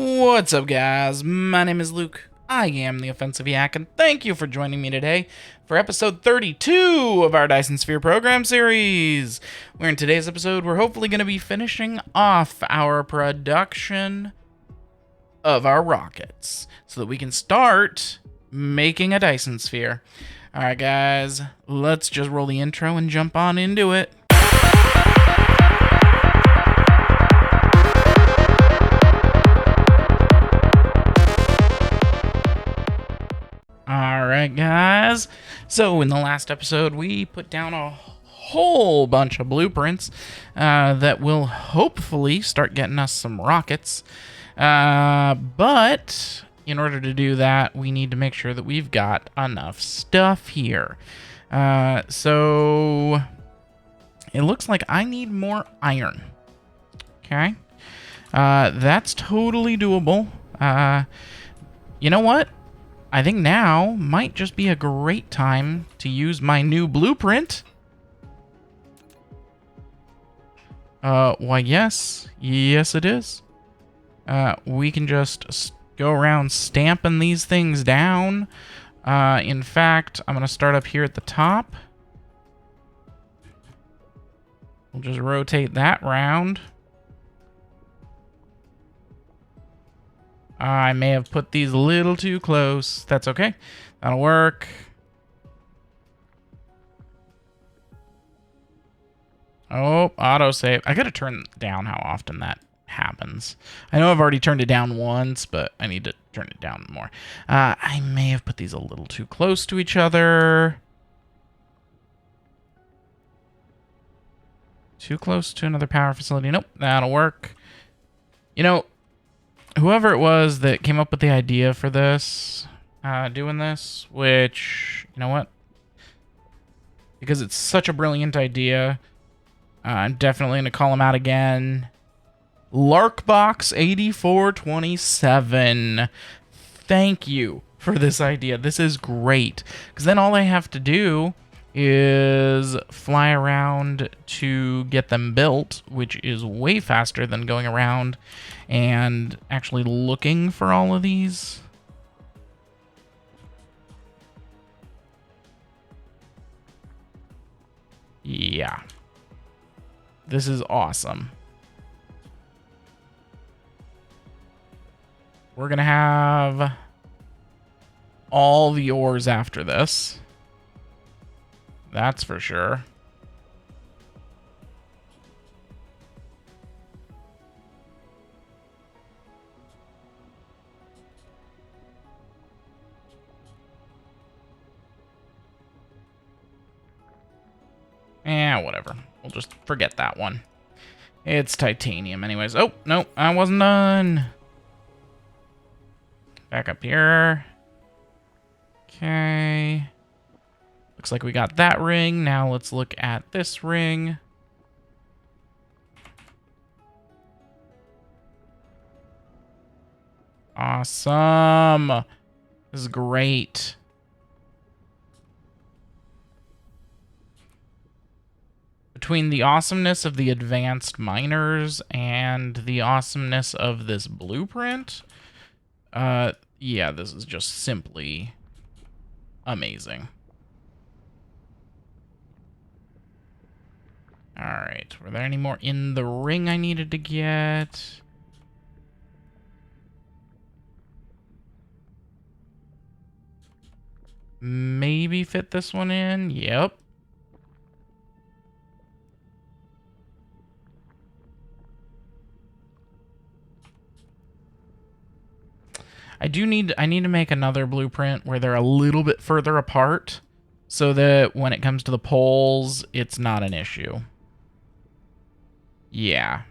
What's up, guys? My name is Luke. I am the Offensive Yak, and thank you for joining me today for episode 32 of our Dyson Sphere Program series. Where in today's episode, we're hopefully going to be finishing off our production of our rockets so that we can start making a Dyson Sphere. Alright, guys, let's just roll the intro and jump on into it. Alright, guys, so in the last episode we put down a whole bunch of blueprints that will hopefully start getting us some rockets, but in order to do that we need to make sure that we've got enough stuff here. So it looks like I need more iron. Okay, that's totally doable. You know what? I think now might just be a great time to use my new blueprint. Why, yes it is. We can just go around stamping these things down. In fact, I'm going to start up here at the top. We'll just rotate that round. I may have put these a little too close. That's okay. That'll work. Oh, autosave. I gotta turn down how often that happens. I know I've already turned it down once, but I need to turn it down more. I may have put these a little too close to each other. Too close to another power facility. Nope, that'll work. You know, whoever it was that came up with the idea for this, doing this, which, you know what? Because it's such a brilliant idea, I'm definitely going to call him out again. Larkbox8427. Thank you for this idea. This is great. Because then all I have to do is fly around to get them built, which is way faster than going around and actually looking for all of these. Yeah. This is awesome. We're gonna have all the ores after this. That's for sure. Whatever. We'll just forget that one. It's titanium anyways. Oh, no, I wasn't done. Back up here. Okay. Looks like we got that ring. Now let's look at this ring. Awesome. This is great. Between the awesomeness of the advanced miners and the awesomeness of this blueprint, yeah, this is just simply amazing. Alright, were there any more in the ring I needed to get? Maybe fit this one in? Yep. I need to make another blueprint where they're a little bit further apart so that when it comes to the poles, it's not an issue. Yeah.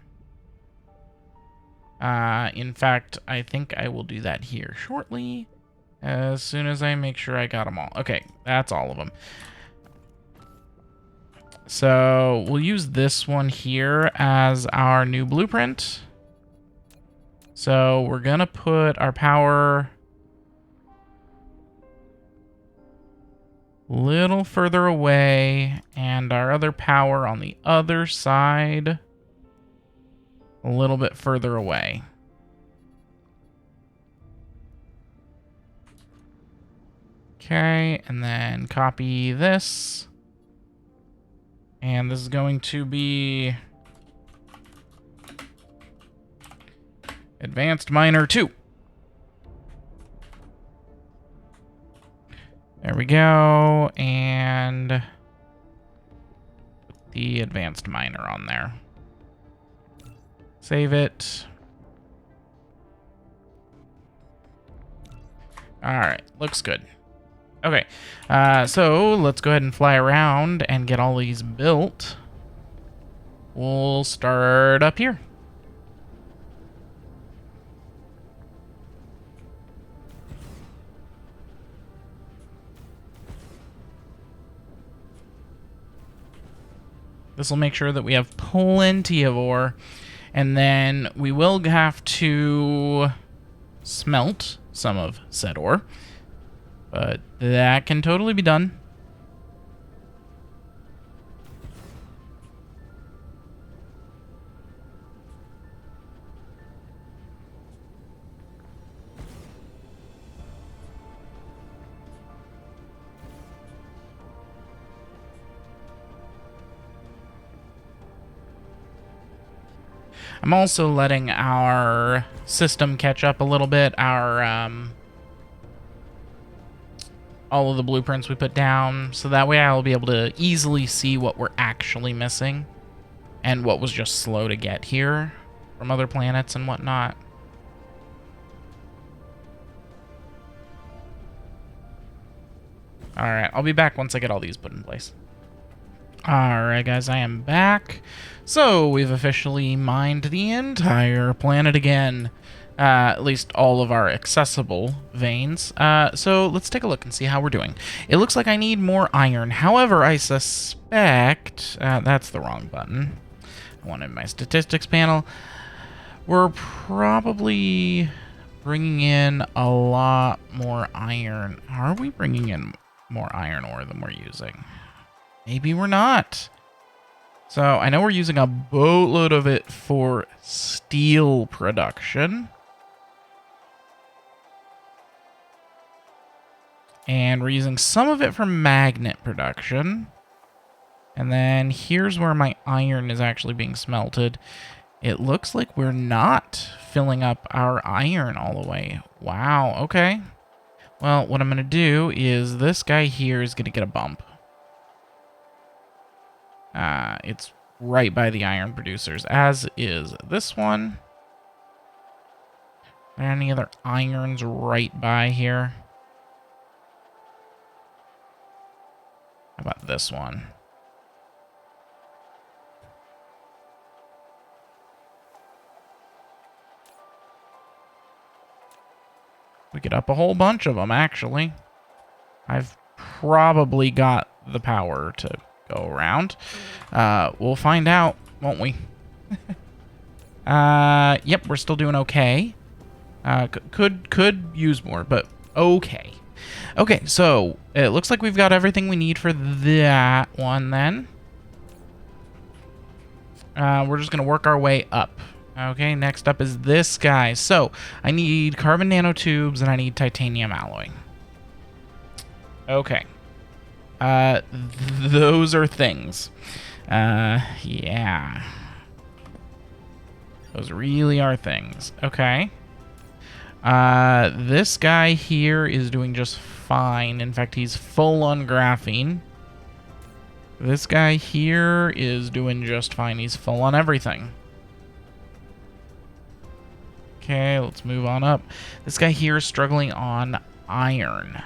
In fact, I think I will do that here shortly, as soon as I make sure I got them all. Okay, that's all of them. So we'll use this one here as our new blueprint. So we're gonna put our power a little further away and our other power on the other side a little bit further away. Okay, and then copy this. And this is going to be Advanced Miner 2. There we go, and put the Advanced Miner on there. Save it. Alright, looks good. Okay, so let's go ahead and fly around and get all these built. We'll start up here. This will make sure that we have plenty of ore. And then we will have to smelt some of said ore. But that can totally be done. I'm also letting our system catch up a little bit. Our all of the blueprints we put down, so that way I'll be able to easily see what we're actually missing and what was just slow to get here from other planets and whatnot. Alright, I'll be back once I get all these put in place. Alright guys, I am back. So, we've officially mined the entire planet again. At least all of our accessible veins. So, let's take a look and see how we're doing. It looks like I need more iron. However, I suspect... that's the wrong button. I wanted my statistics panel. We're probably bringing in a lot more iron. Are we bringing in more iron ore than we're using? Maybe we're not. So I know we're using a boatload of it for steel production. And we're using some of it for magnet production. And then here's where my iron is actually being smelted. It looks like we're not filling up our iron all the way. Wow, okay. Well, what I'm going to do is this guy here is going to get a bump. It's right by the iron producers, as is this one. Are there any other irons right by here? How about this one? We could up a whole bunch of them, actually. I've probably got the power to go around. We'll find out, won't we? Yep, we're still doing okay. Could use more, but okay. Okay, so it looks like we've got everything we need for that one then. We're just gonna work our way up. Okay, next up is this guy. So I need carbon nanotubes and I need titanium alloy. Okay. Those are things. Yeah. Those really are things. Okay. This guy here is doing just fine. In fact, he's full on graphene. This guy here is doing just fine. He's full on everything. Okay, let's move on up. This guy here is struggling on iron.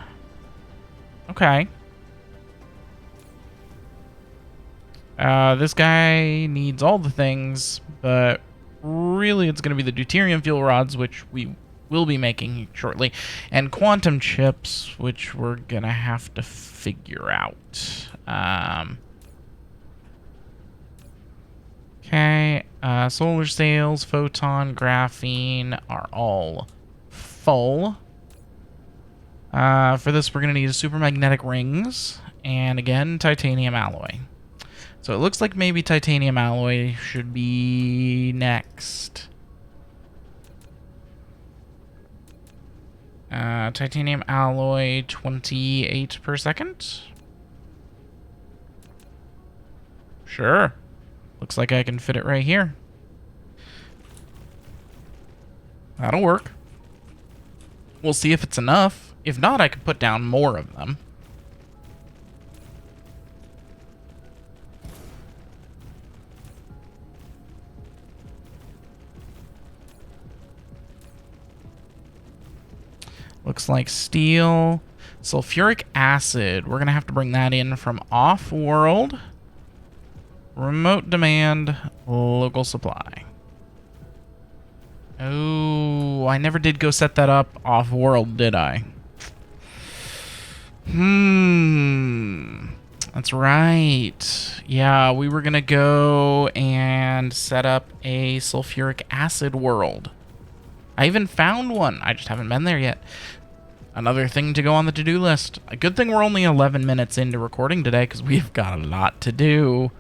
Okay. This guy needs all the things, but really it's going to be the deuterium fuel rods, which we will be making shortly, and quantum chips, which we're going to have to figure out. Okay, solar sails, photon, graphene are all full. For this, we're going to need supermagnetic rings, and again, titanium alloy. So it looks like maybe titanium alloy should be next. Titanium alloy, 28 per second. Sure. Looks like I can fit it right here. That'll work. We'll see if it's enough. If not, I could put down more of them. Looks like steel. Sulfuric acid. We're going to have to bring that in from off-world. Remote demand. Local supply. Oh, I never did go set that up off-world, did I? That's right. Yeah, we were going to go and set up a sulfuric acid world. I even found one. I just haven't been there yet. Another thing to go on the to-do list. A good thing we're only 11 minutes into recording today because we've got a lot to do.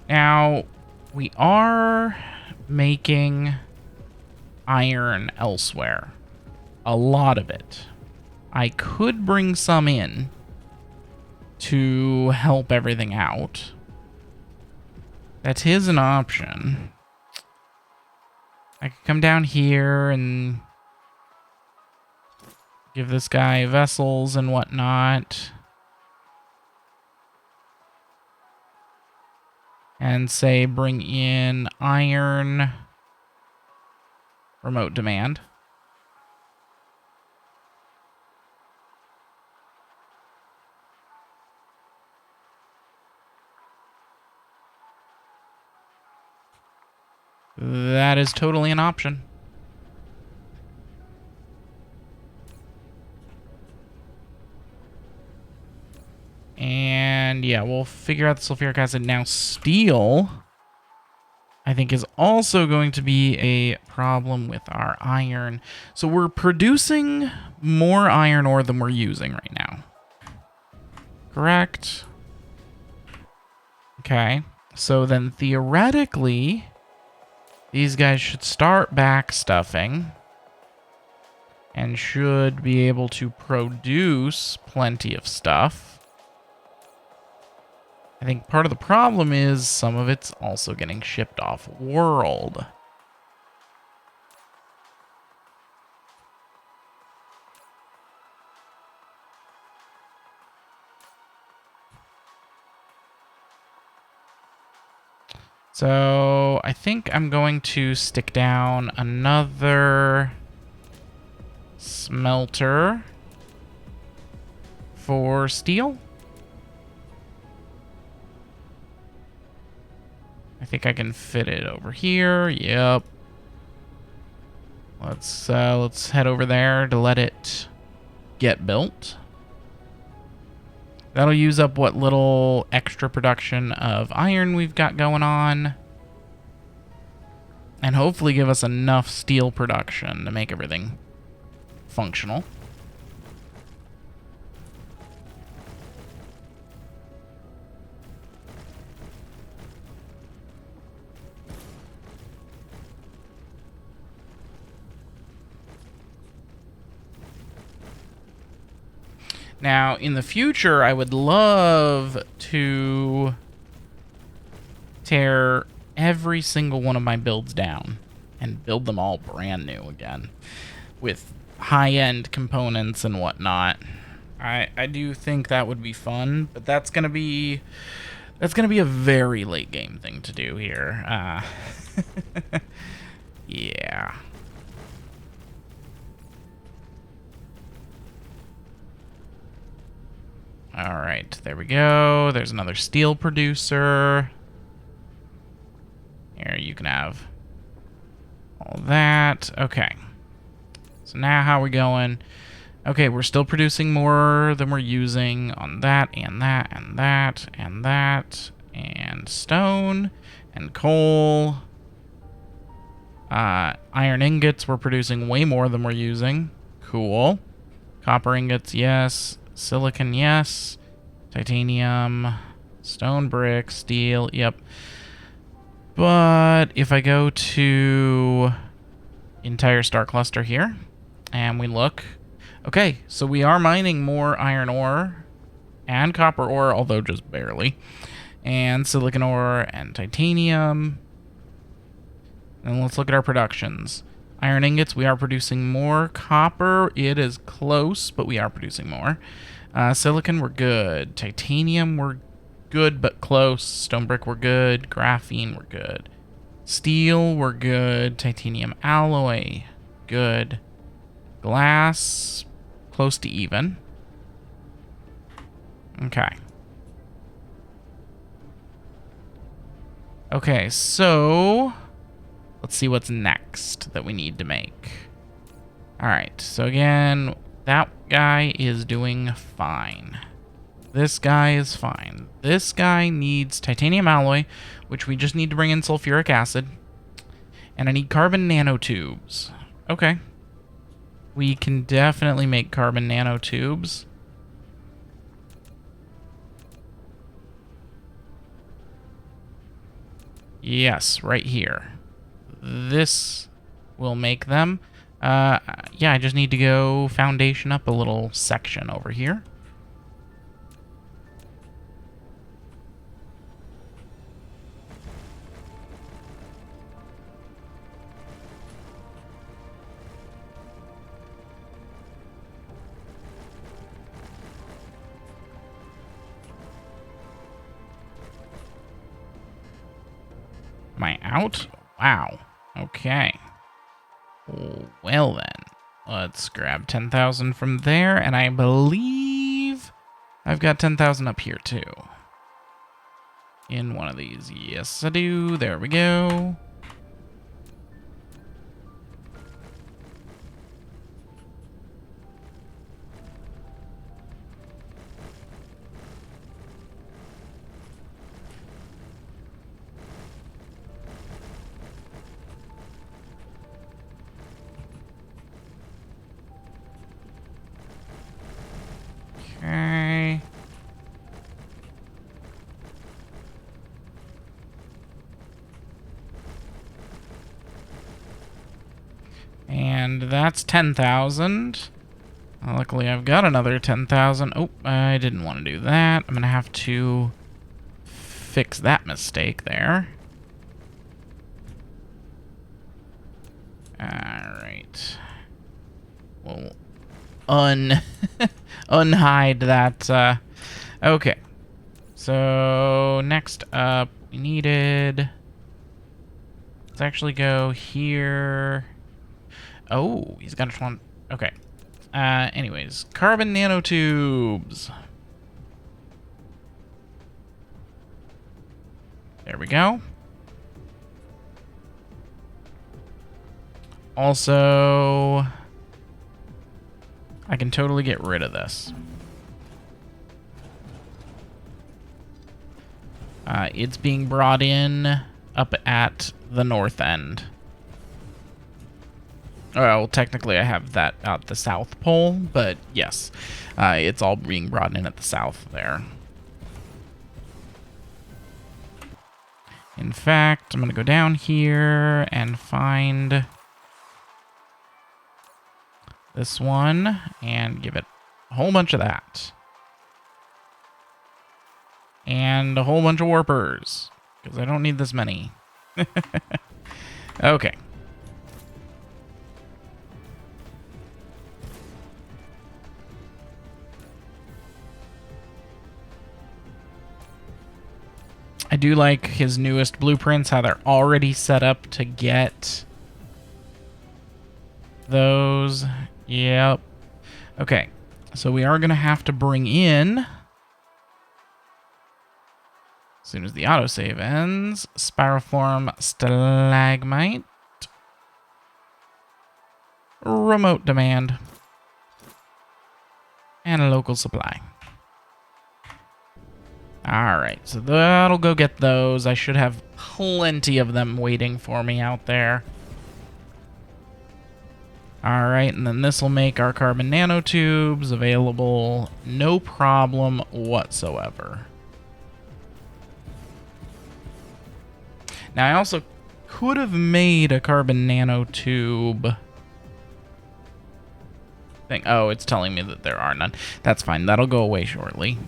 Now, we are making iron elsewhere. A lot of it. I could bring some in to help everything out. That is an option. I could come down here and give this guy vessels and whatnot. And say bring in iron remote demand. That is totally an option. And yeah, we'll figure out the sulfuric acid. Now steel, I think, is also going to be a problem with our iron. So we're producing more iron ore than we're using right now. Correct? Okay. So then theoretically, these guys should start back stuffing and should be able to produce plenty of stuff. I think part of the problem is some of it's also getting shipped off world. So I think I'm going to stick down another smelter for steel. I think I can fit it over here. Yep. Let's head over there to let it get built. That'll use up what little extra production of iron we've got going on. And hopefully give us enough steel production to make everything functional. Now, in the future, I would love to tear every single one of my builds down and build them all brand new again with high-end components and whatnot. I do think that would be fun, but that's gonna be a very late game thing to do here. Yeah. All right, there we go. There's another steel producer. Here, you can have all that. Okay. So now how are we going? Okay, we're still producing more than we're using on that and that and that and that and stone and coal. Iron ingots, we're producing way more than we're using. Cool. Copper ingots, yes. Silicon, yes. Titanium, stone brick, steel, yep. But if I go to entire star cluster here, and we look, okay, so we are mining more iron ore and copper ore, although just barely, and silicon ore and titanium. And let's look at our productions. Iron ingots, we are producing more. Copper, it is close, but we are producing more. Silicon, we're good. Titanium, we're good but close. Stone brick, we're good. Graphene, we're good. Steel, we're good. Titanium alloy, good. Glass, close to even. Okay. Okay, so let's see what's next that we need to make. Alright, so again, that guy is doing fine. This guy is fine. This guy needs titanium alloy, which we just need to bring in sulfuric acid. And I need carbon nanotubes. Okay. We can definitely make carbon nanotubes. Yes, right here. This will make them. Yeah, I just need to go foundation up a little section over here. Am I out? Wow. Okay. Well then, let's grab 10,000 from there, and I believe I've got 10,000 up here too. In one of these. Yes, I do. There we go. Okay. And that's 10,000. Luckily, I've got another 10,000. Oh, I didn't want to do that. I'm going to have to fix that mistake there. Alright. We'll unhide that. Okay. So, next up, we needed... Let's actually go here. Oh, he's got one. Okay. Anyways, carbon nanotubes. There we go. Also, I can totally get rid of this. It's being brought in up at the north end. Well, technically I have that at the South Pole, but yes, it's all being brought in at the south there. In fact, I'm going to go down here and find this one and give it a whole bunch of that. And a whole bunch of warpers, because I don't need this many. Okay. I do like his newest blueprints, how they're already set up to get those. Yep. Okay, so we are going to have to bring in, as soon as the autosave ends, Spiroform Stalagmite. Remote demand. And a local supply. Alright, so that'll go get those. I should have plenty of them waiting for me out there. All right, and then this will make our carbon nanotubes available, no problem whatsoever. Now, I also could have made a carbon nanotube thing. Oh, it's telling me that there are none. That's fine. That'll go away shortly.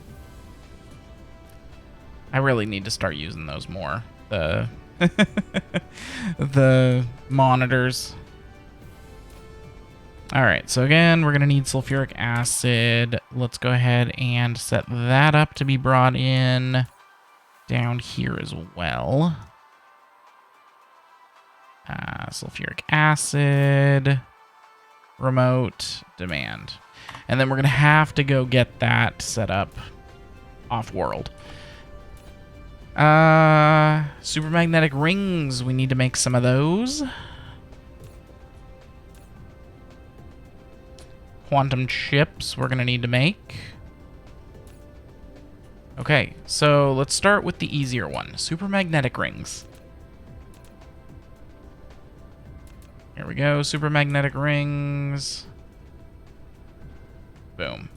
I really need to start using those more. The the monitors. All right, so again, we're going to need sulfuric acid. Let's go ahead and set that up to be brought in down here as well. Sulfuric acid, remote, demand. And then we're going to have to go get that set up off-world. Supermagnetic rings. We need to make some of those. Quantum chips we're going to need to make. Okay, so let's start with the easier one. Supermagnetic rings. Here we go, supermagnetic rings. Boom.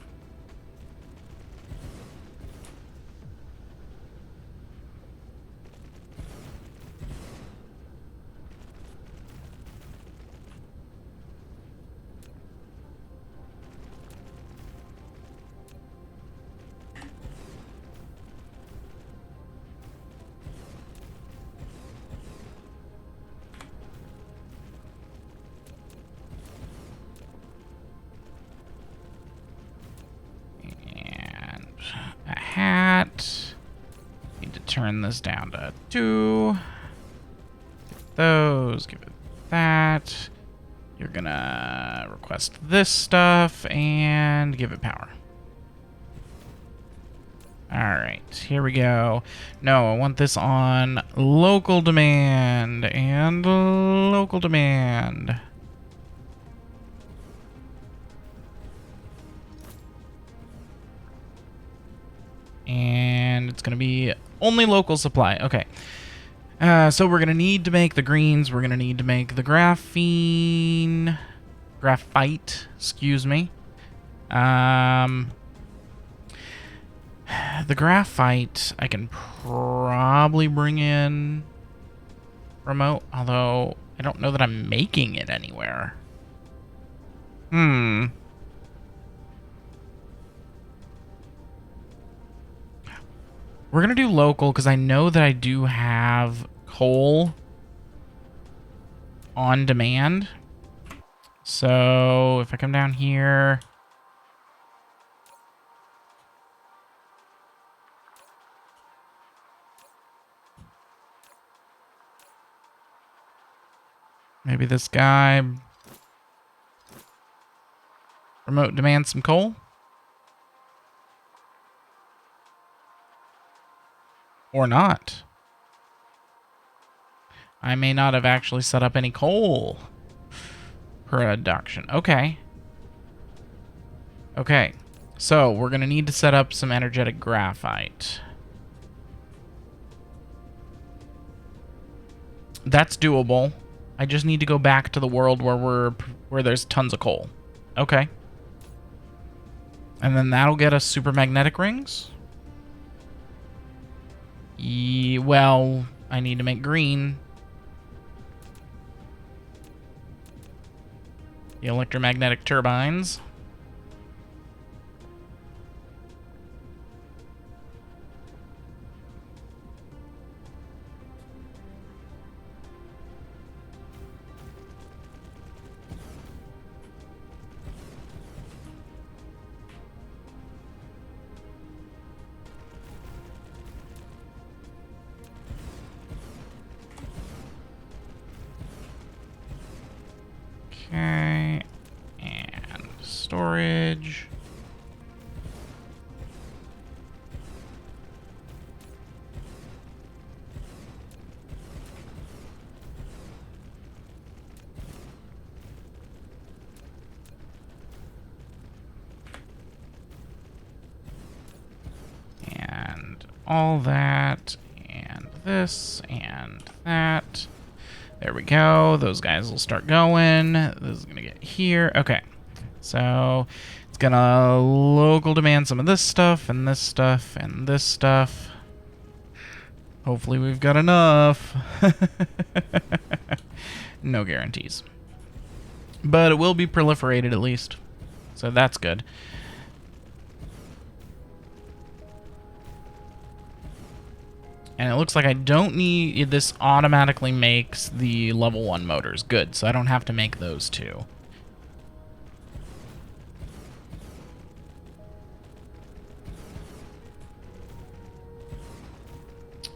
Hat. Need to turn this down to 2. Get those, give it that. You're gonna request this stuff and give it power. Alright, here we go. No, I want this on local demand and local demand. And it's going to be only local supply. Okay. So we're going to need to make the greens. We're going to need to make the graphite, excuse me. The graphite, I can probably bring in remote, although I don't know that I'm making it anywhere. We're going to do local because I know that I do have coal on demand. So if I come down here... Maybe this guy... Remote demands some coal? Or not. I may not have actually set up any coal production. Okay. Okay. So, we're going to need to set up some energetic graphite. That's doable. I just need to go back to the world where there's tons of coal. Okay. And then that'll get us supermagnetic rings. Well, I need to make green. The electromagnetic turbines. Okay, and storage. And all that, and this, and that. There we go. Those guys will start going. This is going to get here. Okay. So it's going to local demand some of this stuff and this stuff and this stuff. Hopefully we've got enough. No guarantees. But it will be proliferated at least. So that's good. And it looks like I don't need... This automatically makes the level 1 motors. Good, so I don't have to make those two.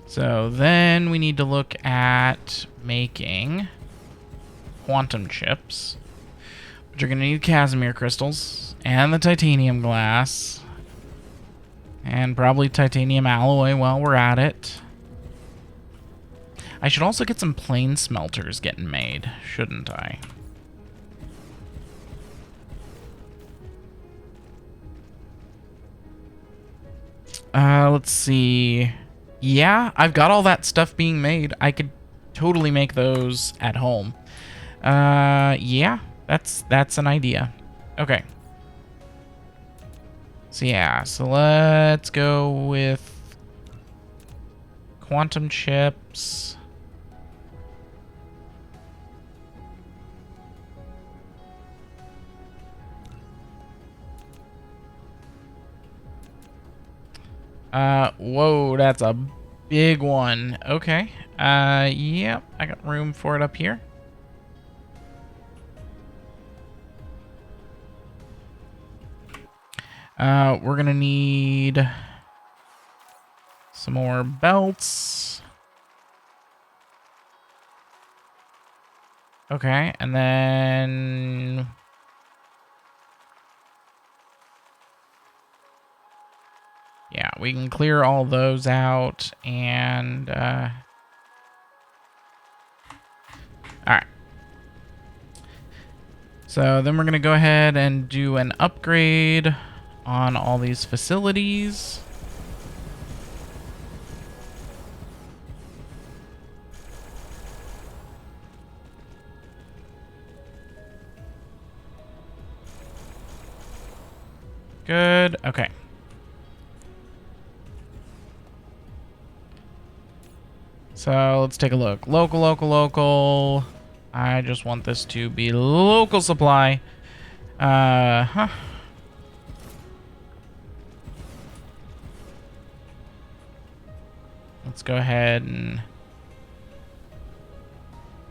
So then we need to look at making quantum chips, which are going to need Casimir crystals and the titanium glass and probably titanium alloy while we're at it. I should also get some plane smelters getting made, shouldn't I? Let's see. Yeah, I've got all that stuff being made. I could totally make those at home. Yeah, that's an idea. Okay. So yeah, so let's go with quantum chips. Whoa, that's a big one. Okay. Yep, I got room for it up here. We're gonna need some more belts. Okay, and then... Yeah, we can clear all those out, and, alright. So then we're going to go ahead and do an upgrade on all these facilities. Good, okay. So let's take a look. Local. I just want this to be local supply. Let's go ahead and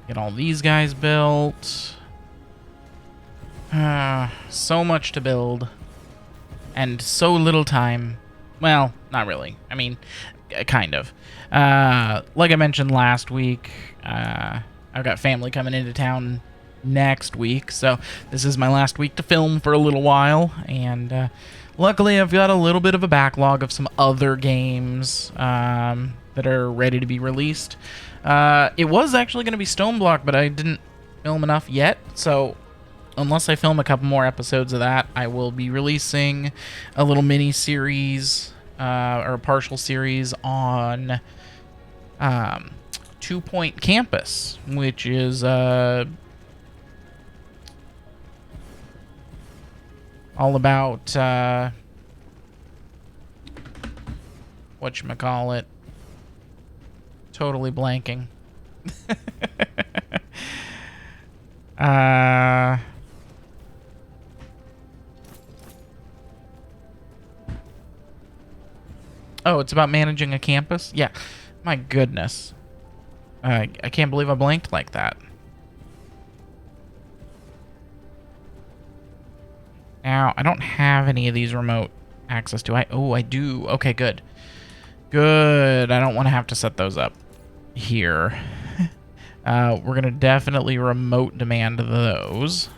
get all these guys built. So much to build. And so little time. Well, not really. I mean, kind of. Like I mentioned last week, I've got family coming into town next week, so this is my last week to film for a little while, and luckily I've got a little bit of a backlog of some other games that are ready to be released. It was actually going to be Stoneblock, but I didn't film enough yet, so unless I film a couple more episodes of that, I will be releasing a little mini-series or a partial series on 2 Point Campus, which is all about whatchamacallit. Totally blanking. Oh, it's about managing a campus? Yeah. My goodness. I can't believe I blanked like that. Now, I don't have any of these remote access, do I? Oh, I do. Okay, good. Good. I don't want to have to set those up here. We're going to definitely remote demand those.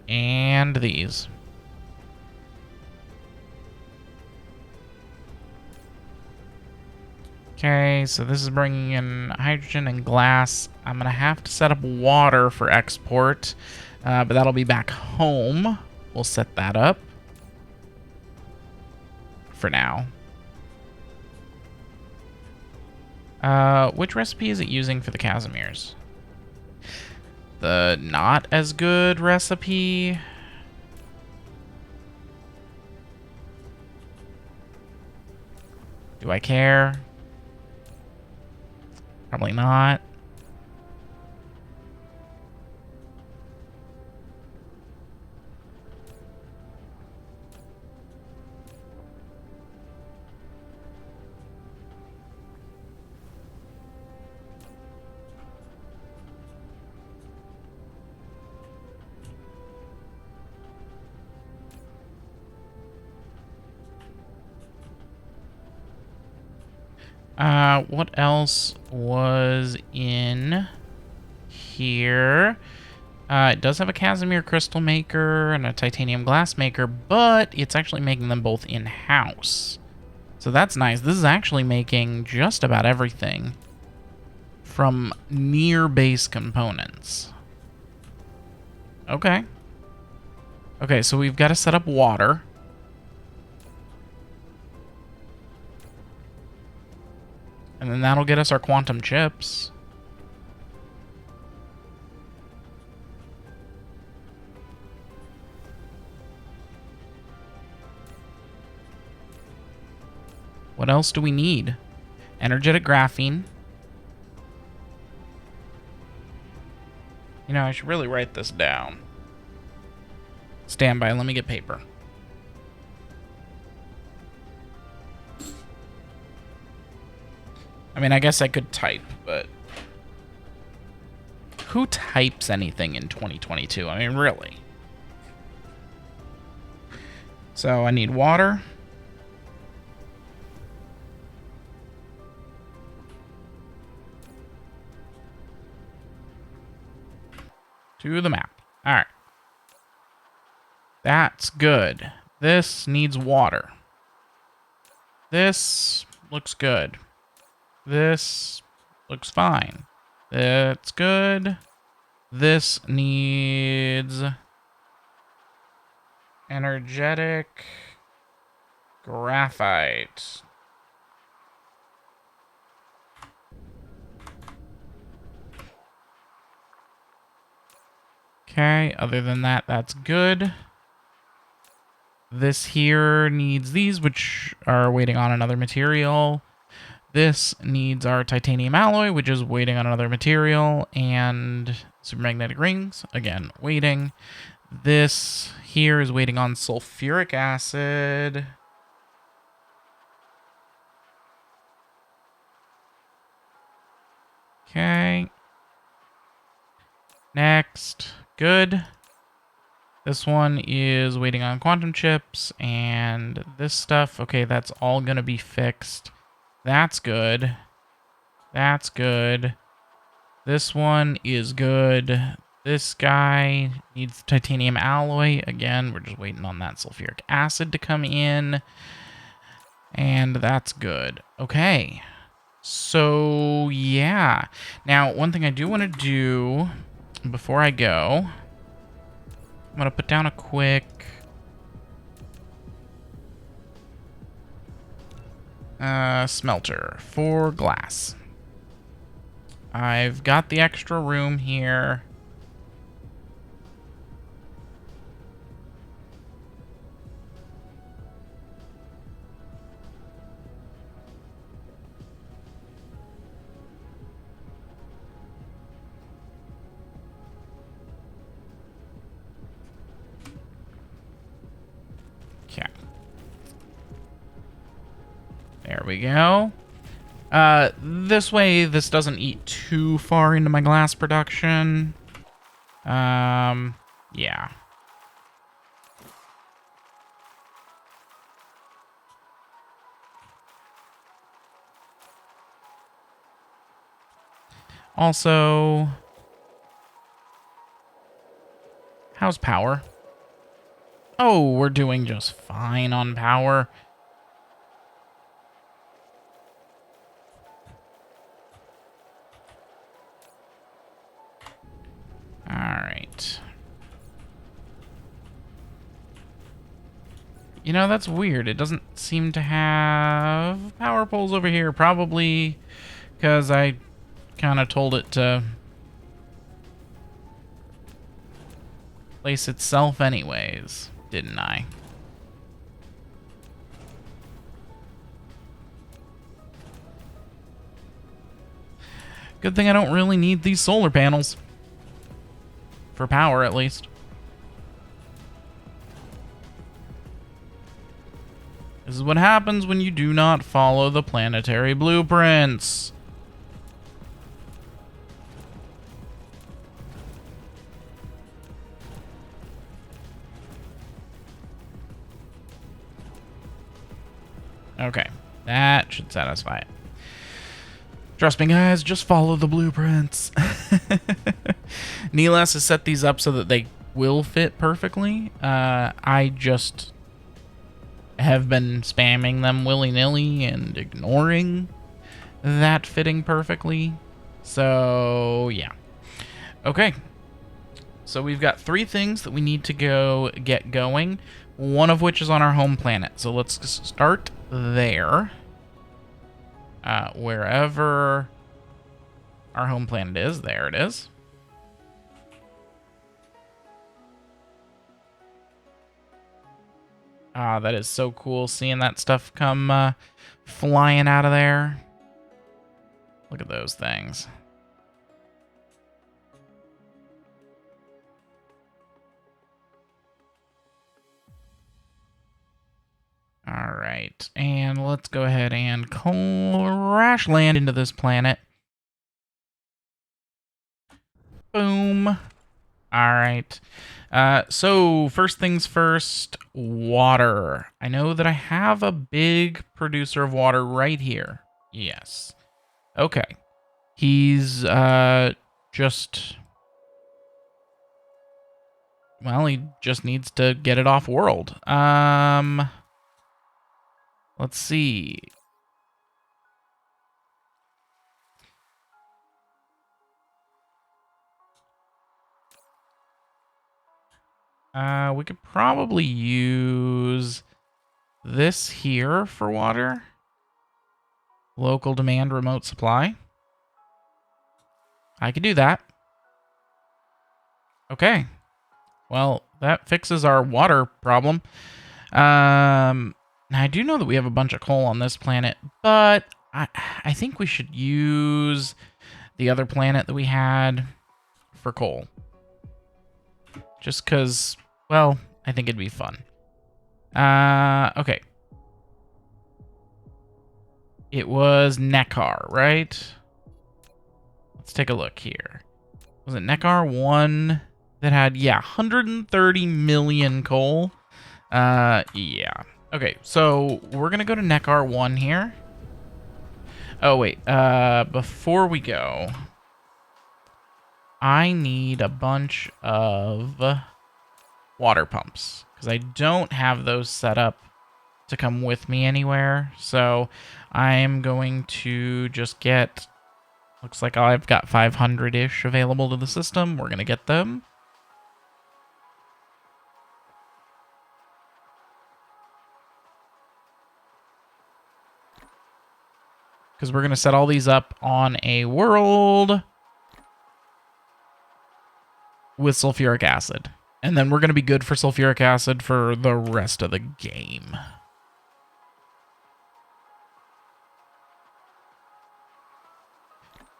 And these. Okay, so this is bringing in hydrogen and glass. I'm going to have to set up water for export, but that'll be back home. We'll set that up for now. Which recipe is it using for the Casimirs? The not as good recipe? Do I care? Probably not. What else was in here? It does have a Casimir crystal maker and a titanium glass maker, but it's actually making them both in-house. So that's nice. This is actually making just about everything from near base components. Okay. Okay, so we've got to set up water. And then that'll get us our quantum chips. What else do we need? Energetic graphene. You know, I should really write this down. Stand by, let me get paper. I mean, I guess I could type, but who types anything in 2022? I mean, really. So I need water. To the map. All right. That's good. This needs water. This looks good. This looks fine. That's good. This needs energetic graphite. Okay, other than that, that's good. This here needs these, which are waiting on another material. This needs our titanium alloy, which is waiting on another material, and supermagnetic rings, again, waiting. This here is waiting on sulfuric acid. Okay. Next. Good. This one is waiting on quantum chips, and this stuff, okay, that's all going to be fixed. That's good. That's good. This one is good. This guy needs titanium alloy. Again, we're just waiting on that sulfuric acid to come in. And that's good. Okay. So, yeah. Now, one thing I do want to do before I go, I'm going to put down a quick smelter for glass. I've got the extra room here. Okay. There we go. This way, this doesn't eat too far into my glass production. Yeah. Also, how's power? Oh, we're doing just fine on power. All right. You know, that's weird. It doesn't seem to have power poles over here. Probably because I kind of told it to place itself anyways, didn't I? Good thing I don't really need these solar panels. For power, at least. This is what happens when you do not follow the planetary blueprints. Okay, that should satisfy it. Trust me, guys, just follow the blueprints. Neelas has set these up so that they will fit perfectly. I just have been spamming them willy-nilly and ignoring that fitting perfectly. So, yeah. Okay. So we've got 3 things that we need to go get going, one of which is on our home planet. So let's start there. Wherever our home planet is, there it is. Ah, that is so cool seeing that stuff come flying out of there. Look at those things. All right, and let's go ahead and crash land into this planet. Boom. All right. So first things first, water. I know that I have a big producer of water right here. Yes. Okay. He's just... Well, he just needs to get it off world. Let's see. We could probably use this here for water. Local demand remote supply. I could do that. Okay. Well, that fixes our water problem. Now I do know that we have a bunch of coal on this planet, but I think we should use the other planet that we had for coal. Just because, well, I think it'd be fun. Okay. It was Neckar, right? Let's take a look here. Was it Neckar 1 that had, yeah, 130 million coal? Yeah. Okay, so we're going to go to Neckar 1 here. Oh, wait. Before we go, I need a bunch of water pumps, because I don't have those set up to come with me anywhere. So I'm going to just get... Looks like I've got 500-ish available to the system. We're going to get them. Because we're going to set all these up on a world with sulfuric acid. And then we're going to be good for sulfuric acid for the rest of the game.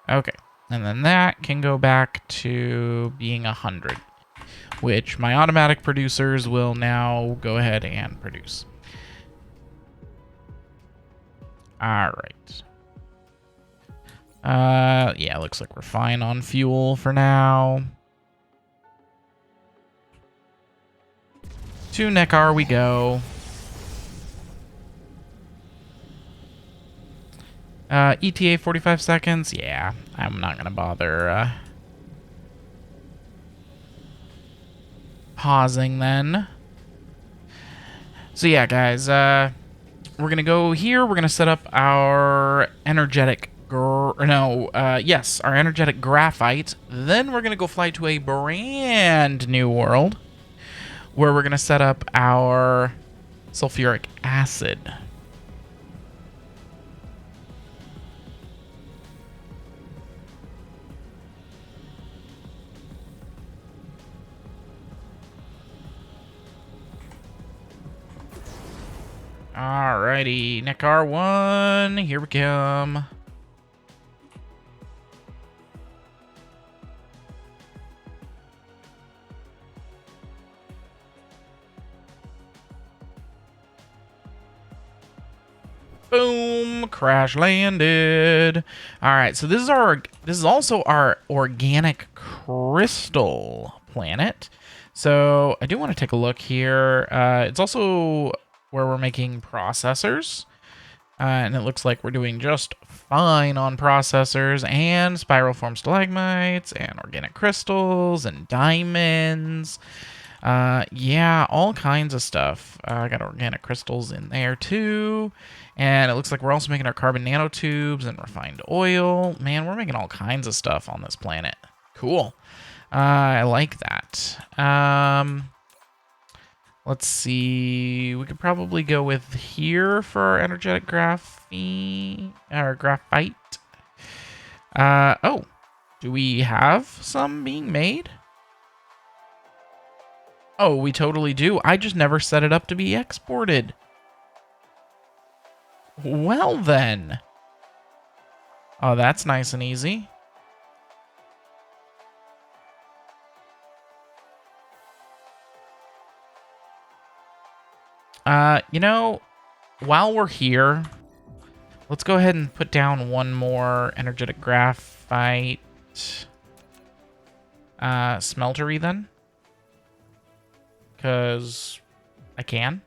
Okay. And then that can go back to being 100, which my automatic producers will now go ahead and produce. All right. Yeah, looks like we're fine on fuel for now. To Neckar we go. ETA 45 seconds. Yeah, I'm not gonna bother pausing then. So yeah, guys, we're gonna go here. We're gonna set up our energetic our energetic graphite. Then we're gonna go fly to a brand new world where we're gonna set up our sulfuric acid. Alrighty, Nick R1, here we come. Boom, crash landed. All right, so this is also our organic crystal planet. So I do want to take a look here. It's also where we're making processors. And it looks like we're doing just fine on processors and spiral form stalagmites and organic crystals and diamonds. Yeah, all kinds of stuff. I got organic crystals in there too. And it looks like we're also making our carbon nanotubes and refined oil. Man, we're making all kinds of stuff on this planet. Cool. I like that. Let's see. We could probably go with here for our energetic graphene or graphite. Oh, do we have some being made? Oh, we totally do. I just never set it up to be exported. Well then. Oh, that's nice and easy. You know, while we're here, let's go ahead and put down one more energetic graphite smeltery then. Because I can.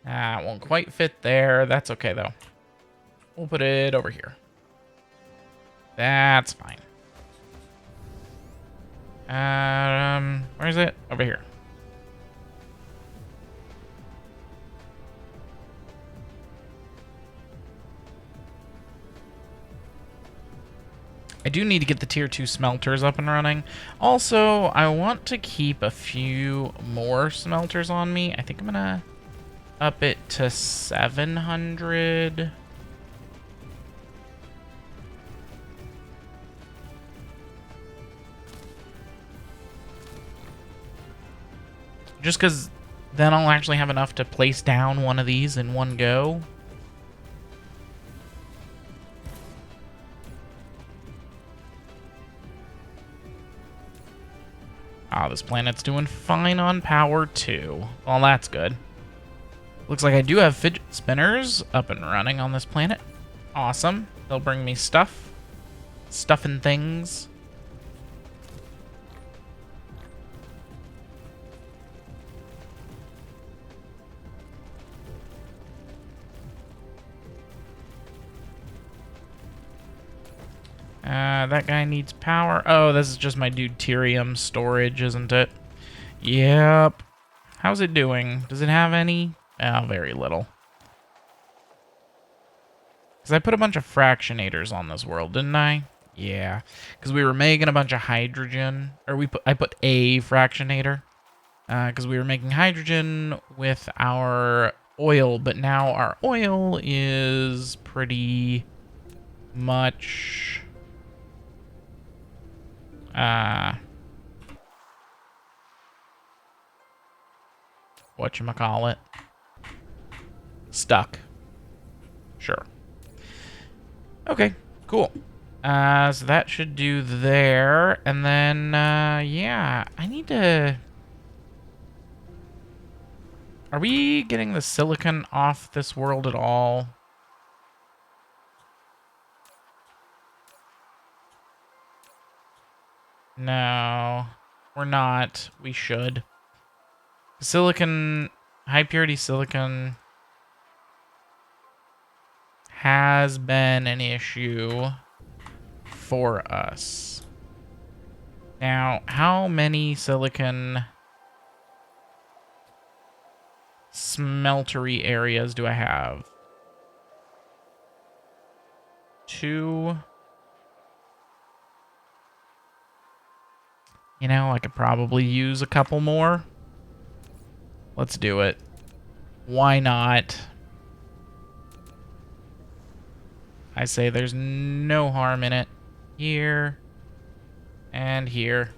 It won't quite fit there. That's okay, though. We'll put it over here. That's fine. Where is it? Over here. I do need to get the tier 2 smelters up and running. Also, I want to keep a few more smelters on me. I think I'm gonna up it to 700. Just because then I'll actually have enough to place down one of these in one go. Ah, this planet's doing fine on power too. Well, that's good. Looks like I do have fidget spinners up and running on this planet. Awesome. They'll bring me stuff. Stuff and things. That guy needs power. Oh, this is just my deuterium storage, isn't it? Yep. How's it doing? Does it have any? Oh, very little. Because I put a bunch of fractionators on this world, didn't I? Yeah. Because we were making a bunch of hydrogen. Or I put a fractionator. Because we were making hydrogen with our oil. But now our oil is pretty much... whatchamacallit? Stuck. Sure. Okay, cool. So that should do there. And then, yeah, I need to... Are we getting the silicon off this world at all? No, we're not. We should. Silicon, high purity silicon has been an issue for us. Now, how many silicon smeltery areas do I have? 2. You know, I could probably use a couple more. Let's do it. Why not? I say there's no harm in it. Here and here.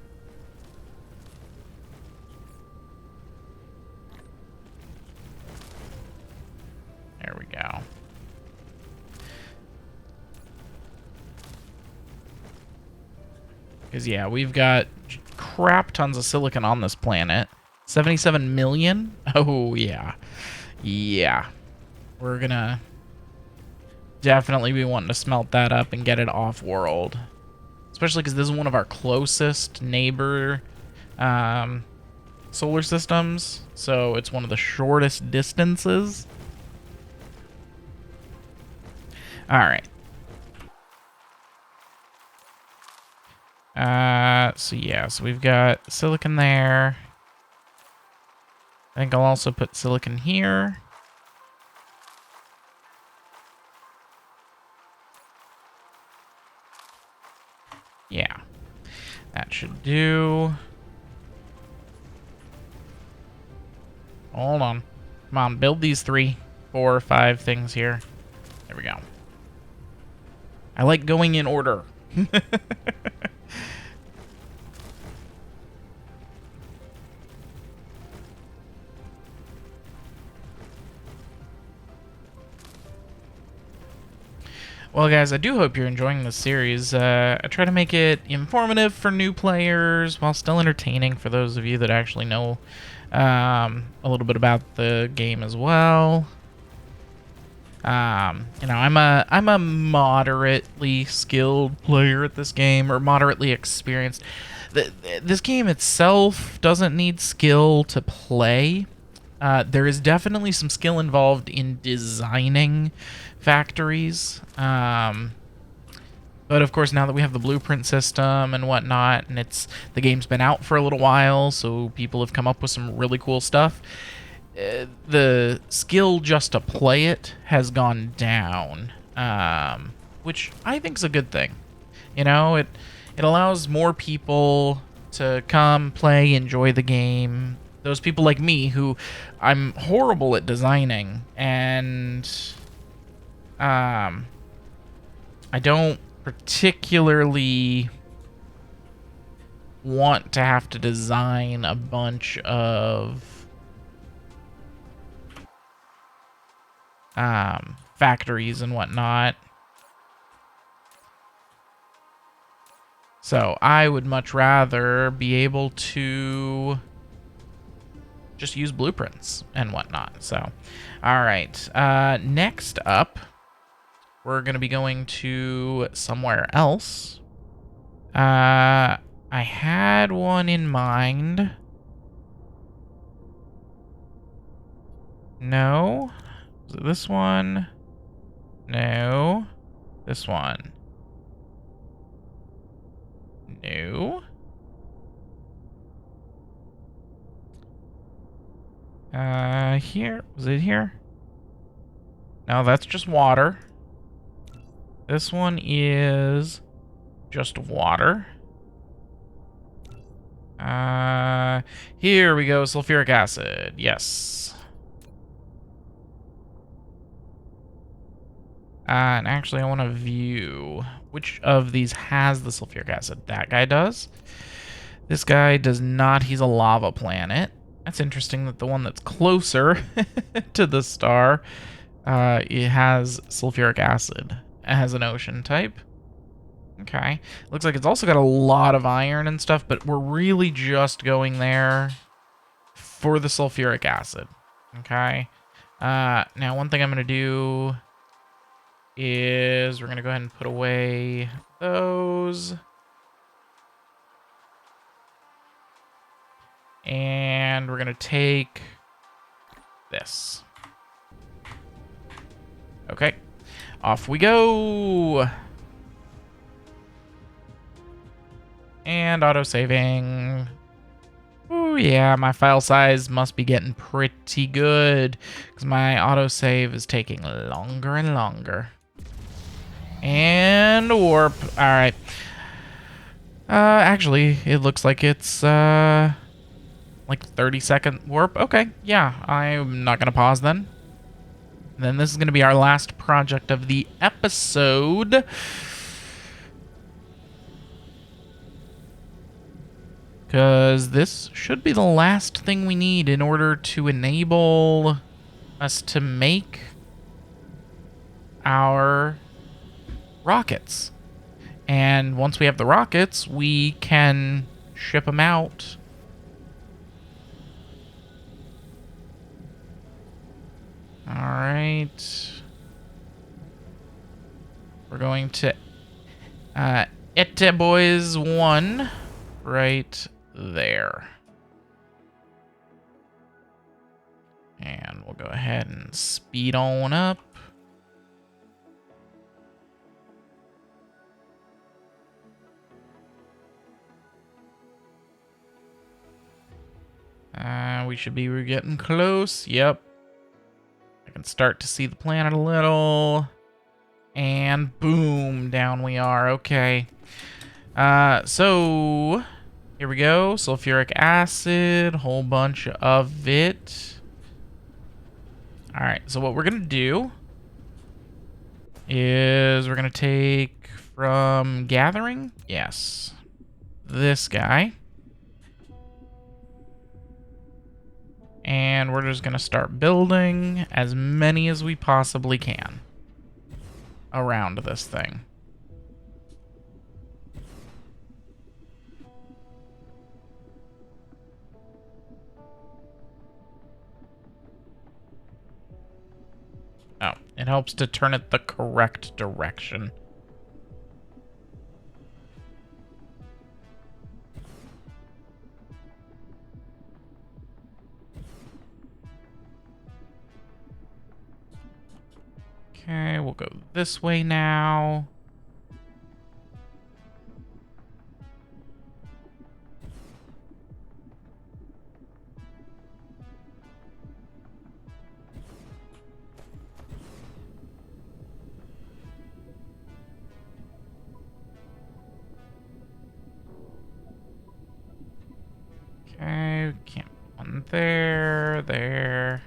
There we go. Because, yeah, we've got crap tons of silicon on this planet. 77 million? Oh, yeah. Yeah. We're gonna definitely be wanting to smelt that up and get it off-world. Especially because this is one of our closest neighbor solar systems. So it's one of the shortest distances. Alright. So yeah, so we've got silicon there. I think I'll also put silicon here. Yeah, that should do. Hold on. Come on, build these 3, 4, 5 things here. There we go. I like going in order. Well, guys, I do hope you're enjoying this series. I try to make it informative for new players while still entertaining for those of you that actually know a little bit about the game as well. You know, I'm a moderately skilled player at this game, or moderately experienced. This game itself doesn't need skill to play. There is definitely some skill involved in designing factories. But of course, now that we have the blueprint system and whatnot, and the game's been out for a little while, so people have come up with some really cool stuff. The skill just to play it has gone down, which I think is a good thing. You know, it allows more people to come, play, enjoy the game. Those people like me who I'm horrible at designing, and I don't particularly want to have to design a bunch of factories and whatnot. So I would much rather be able to just use blueprints and whatnot. So, all right. Next up, we're going to be going to somewhere else. I had one in mind. No. Was it this one? No. This one. No. Here. Was it here? No, that's just water. This one is just water. Here we go. Sulfuric acid. Yes. And actually, I want to view which of these has the sulfuric acid. That guy does. This guy does not. He's a lava planet. That's interesting that the one that's closer to the star, it has sulfuric acid. It has an ocean type. Okay. Looks like it's also got a lot of iron and stuff, but we're really just going there for the sulfuric acid. Okay. Now, one thing I'm going to do is we're going to go ahead and put away those. And we're going to take this. Okay. Off we go. And auto-saving. Ooh, yeah, my file size must be getting pretty good, because my autosave is taking longer and longer. And warp. Alright. Actually, it looks like it's, like 30-second warp. Okay, yeah, I'm not going to pause then. And then this is going to be our last project of the episode. Because this should be the last thing we need in order to enable us to make our rockets. And once we have the rockets, we can ship them out. All right. We're going to Ette Boys 1 right there. And we'll go ahead and speed on up. We should be getting close. Yep. I can start to see the planet a little. And boom, down we are. Okay. So here we go. Sulfuric acid, whole bunch of it. All right. So what we're going to do is we're going to take from gathering. Yes. This guy. And we're just going to start building as many as we possibly can around this thing. Oh, it helps to turn it the correct direction. Okay, we'll go this way now. Okay, can't put one there, there.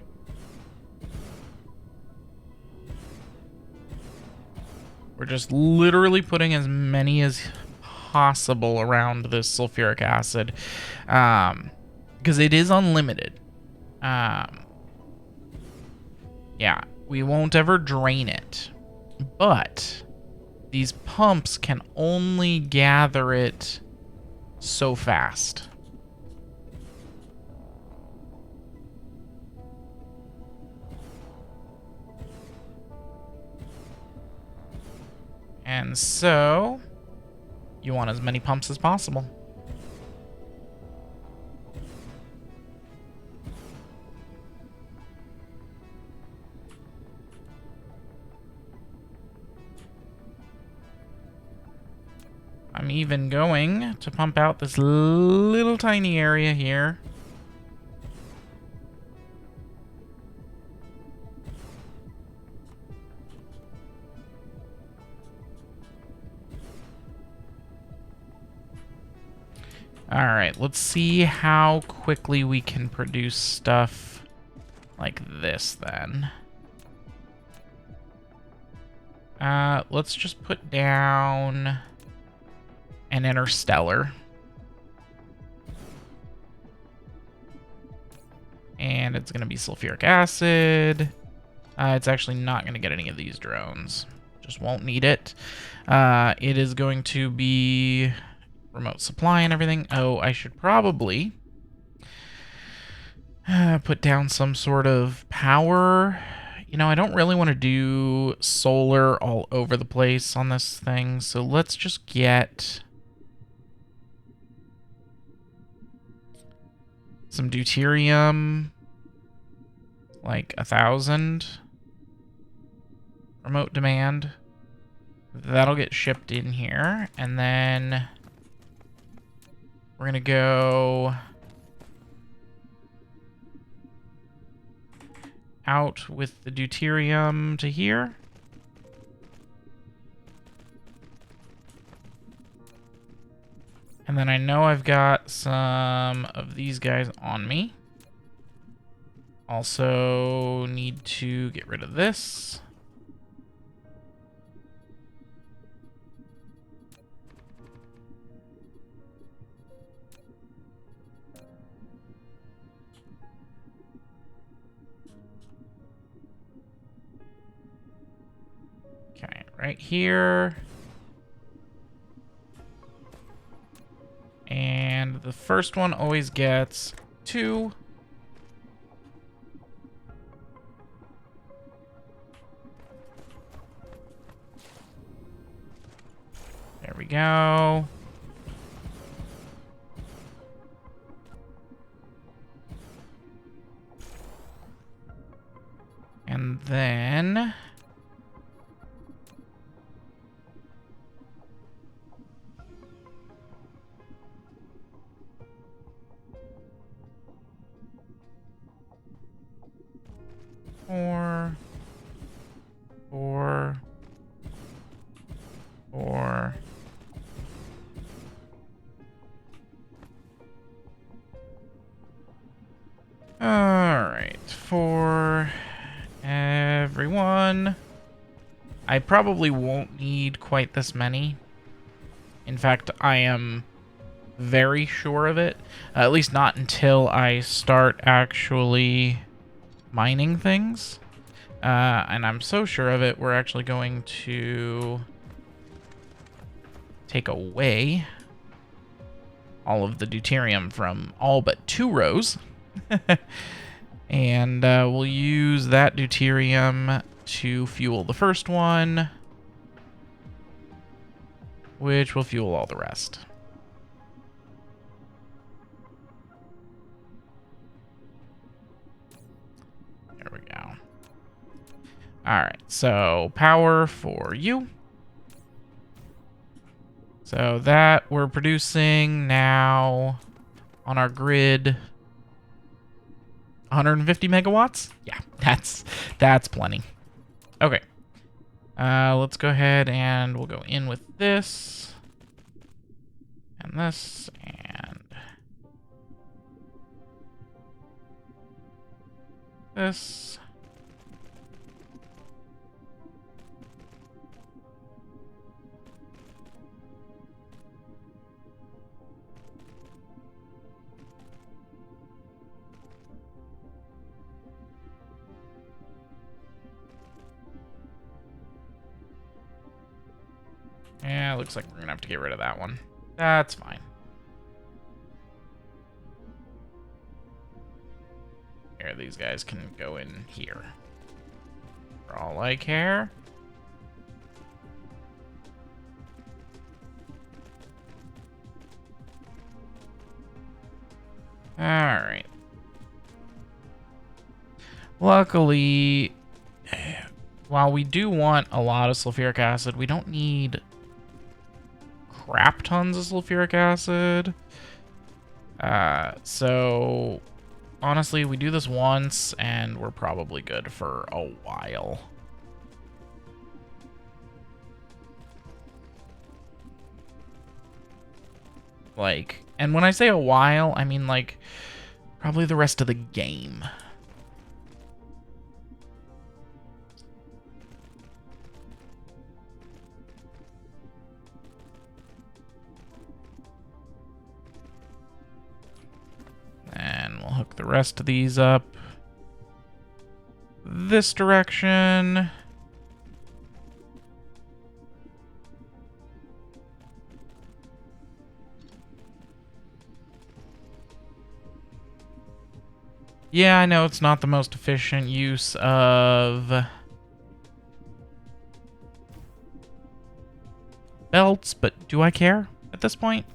We're just literally putting as many as possible around this sulfuric acid. Because it is unlimited. Yeah, we won't ever drain it. But these pumps can only gather it so fast. And so, you want as many pumps as possible. I'm even going to pump out this little tiny area here. Alright, let's see how quickly we can produce stuff like this then. Let's just put down an interstellar. And it's going to be sulfuric acid. It's actually not going to get any of these drones. Just won't need it. It is going to be remote supply and everything. Oh, I should probably put down some sort of power. You know, I don't really want to do solar all over the place on this thing, so let's just get some deuterium, like 1,000 remote demand. That'll get shipped in here, and then we're gonna go out with the deuterium to here. And then I know I've got some of these guys on me. Also need to get rid of this. Okay, right here. And the first one always gets 2. There we go. And then... Four. Alright, for everyone. I probably won't need quite this many. In fact, I am very sure of it. At least not until I start actually mining things. And I'm so sure of it, we're actually going to take away all of the deuterium from all but 2 rows. And we'll use that deuterium to fuel the first one, which will fuel all the rest. There we go. Alright, so power for you. So that we're producing now on our grid 150 megawatts? Yeah, that's plenty. Okay. Let's go ahead and we'll go in with this. And this, and this. Yeah, looks like we're gonna have to get rid of that one. That's fine. Here, these guys can go in here. For all I care. Alright. Luckily, while we do want a lot of sulfuric acid, we don't need crap tons of sulfuric acid. So honestly, we do this once and we're probably good for a while. Like, and when I say a while, I mean like probably the rest of the game. And we'll hook the rest of these up this direction. Yeah, I know it's not the most efficient use of belts, but do I care at this point?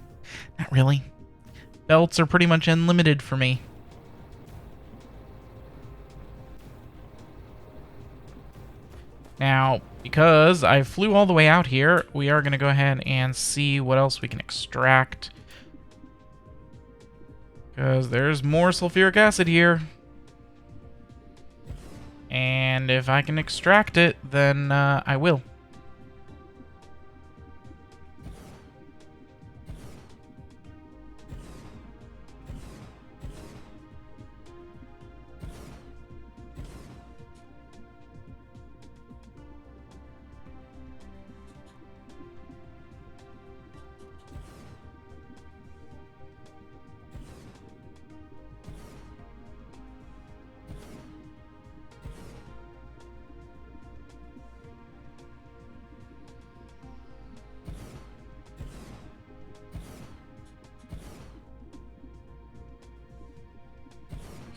Not really. Belts are pretty much unlimited for me. Now, because I flew all the way out here, we are going to go ahead and see what else we can extract. Because there's more sulfuric acid here. And if I can extract it, then I will.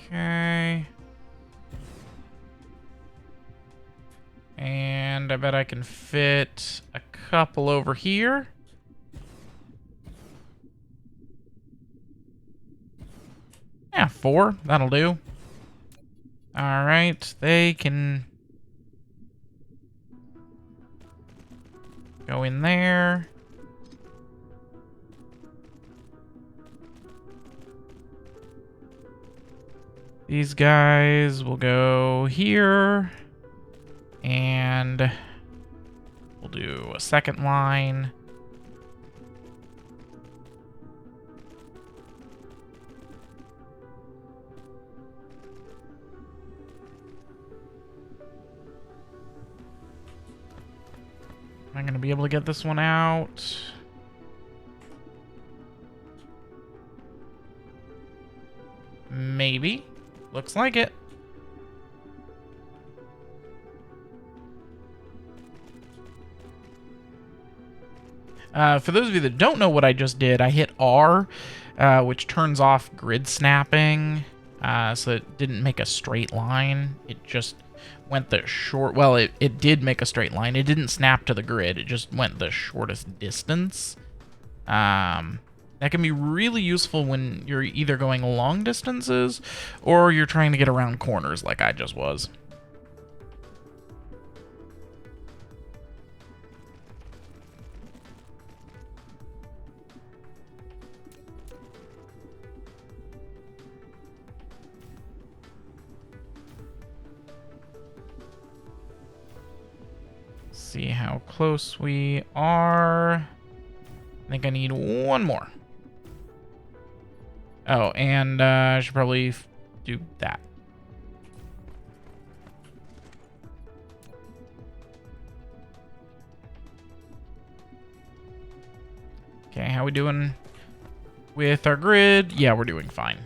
Okay. And I bet I can fit a couple over here. Yeah, 4. That'll do. Alright, they can go in there. These guys will go here. And we'll do a second line. Am I going to be able to get this one out? Maybe. Looks like it. For those of you that don't know what I just did, I hit R, which turns off grid snapping, so it didn't make a straight line. It just went the short... Well, it did make a straight line. It didn't snap to the grid. It just went the shortest distance. That can be really useful when you're either going long distances or you're trying to get around corners like I just was. See how close we are. I think I need one more. Oh, and I should probably do that. Okay, how we doing with our grid? Yeah, we're doing fine.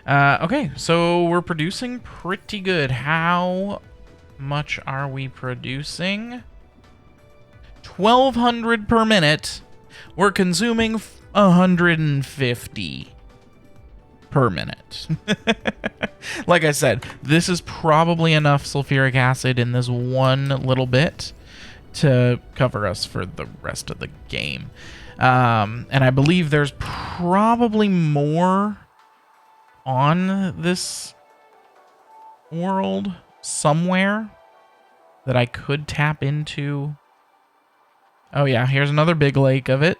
Okay, so we're producing pretty good. How much are we producing? 1,200 per minute. We're consuming 150 per minute. Like I said, this is probably enough sulfuric acid in this one little bit to cover us for the rest of the game. And I believe there's probably more on this world somewhere that I could tap into. Oh yeah, here's another big lake of it.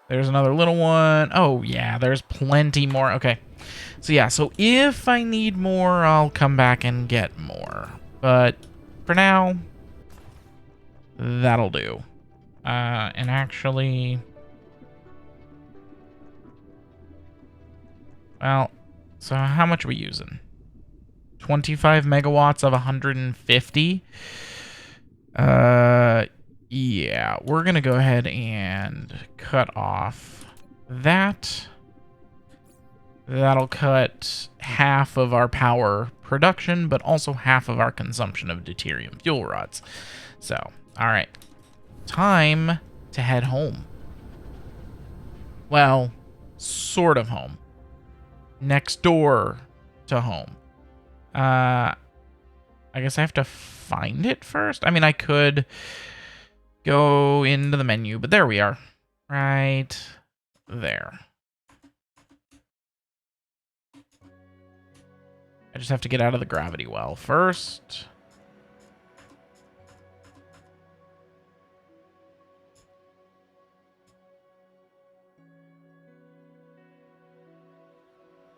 There's another little one. Oh yeah, there's plenty more. Okay. So yeah, so if I need more, I'll come back and get more. But for now, that'll do. And actually... Well, so how much are we using? 25 megawatts of 150? Yeah, we're going to go ahead and cut off that. That'll cut half of our power production, but also half of our consumption of deuterium fuel rods. So, all right. Time to head home. Well, sort of home. Next door to home. I guess I have to find it first. I mean, I could go into the menu, but there we are. Right there. I just have to get out of the gravity well first.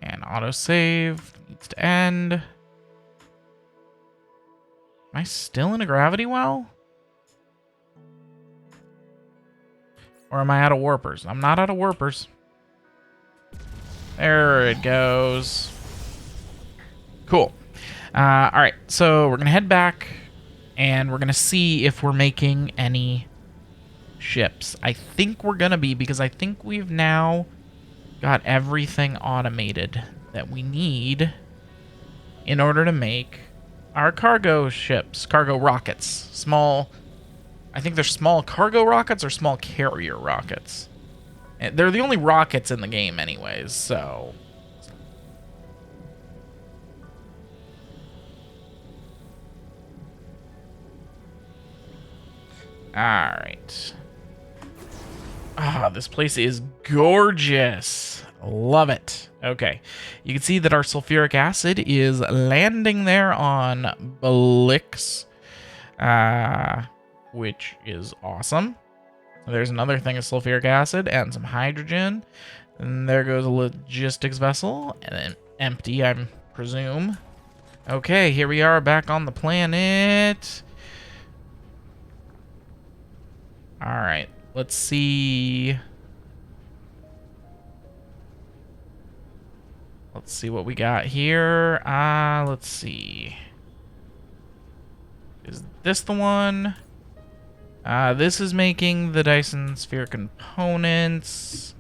And autosave needs to end. Am I still in a gravity well? Or am I out of warpers? I'm not out of warpers. There it goes. Cool. Alright, so we're going to head back, and we're going to see if we're making any ships. I think we're going to be, because I think we've now got everything automated that we need in order to make our cargo ships, cargo rockets. Small, I think they're small cargo rockets or small carrier rockets. They're the only rockets in the game anyways, so... Alright. Ah, this place is gorgeous. Love it. Okay. You can see that our sulfuric acid is landing there on Blix, which is awesome. There's another thing of sulfuric acid and some hydrogen. And there goes a logistics vessel. And then empty, I presume. Okay, here we are back on the planet. Alright, let's see. Let's see what we got here. Let's see. Is this the one? This is making the Dyson Sphere components.